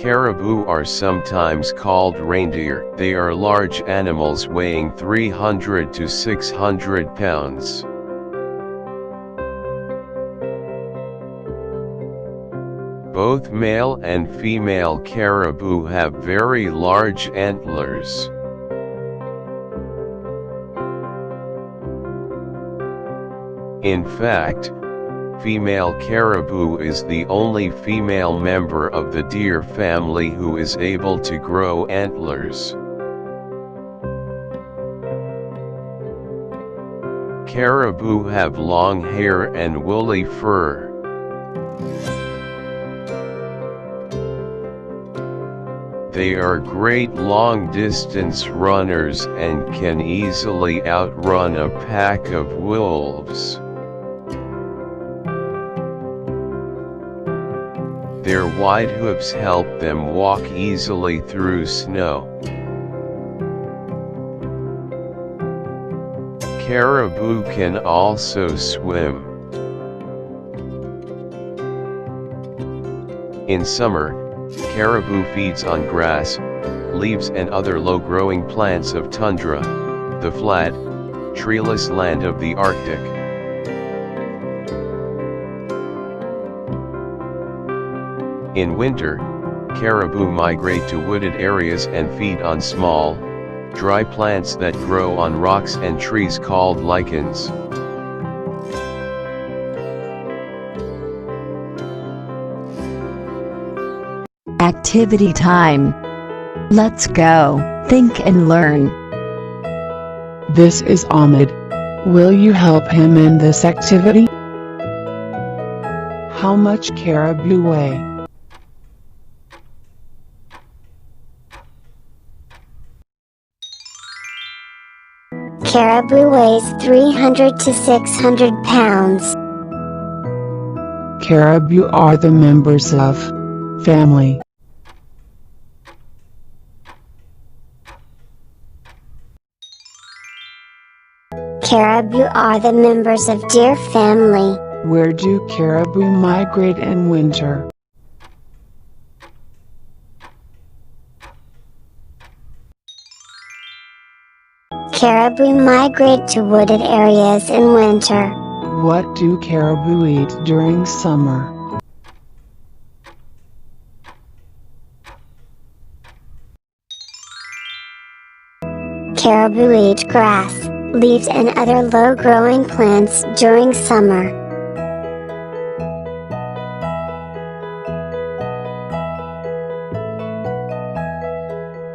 Caribou are sometimes called reindeer. They are large animals weighing 300 to 600 pounds. Both male and female caribou have very large antlers. In fact, female caribou is the only female member of the deer family who is able to grow antlers. Caribou have long hair and woolly fur. They are great long-distance runners and can easily outrun a pack of wolves. Their wide hooves help them walk easily through snow. Caribou can also swim. In summer, caribou feeds on grass, leaves and other low-growing plants of tundra, the flat, treeless land of the Arctic. In winter, caribou migrate to wooded areas and feed on small, dry plants that grow on rocks and trees called lichens. Activity time. Let's go, think and learn. This is Ahmed. Will you help him in this activity? How much caribou weigh? Caribou weighs 300 to 600 pounds. Caribou are the members of family. Caribou are the members of deer family. Where do caribou migrate in winter? Caribou migrate to wooded areas in winter. What do caribou eat during summer? Caribou eat grass, leaves and other low-growing plants during summer.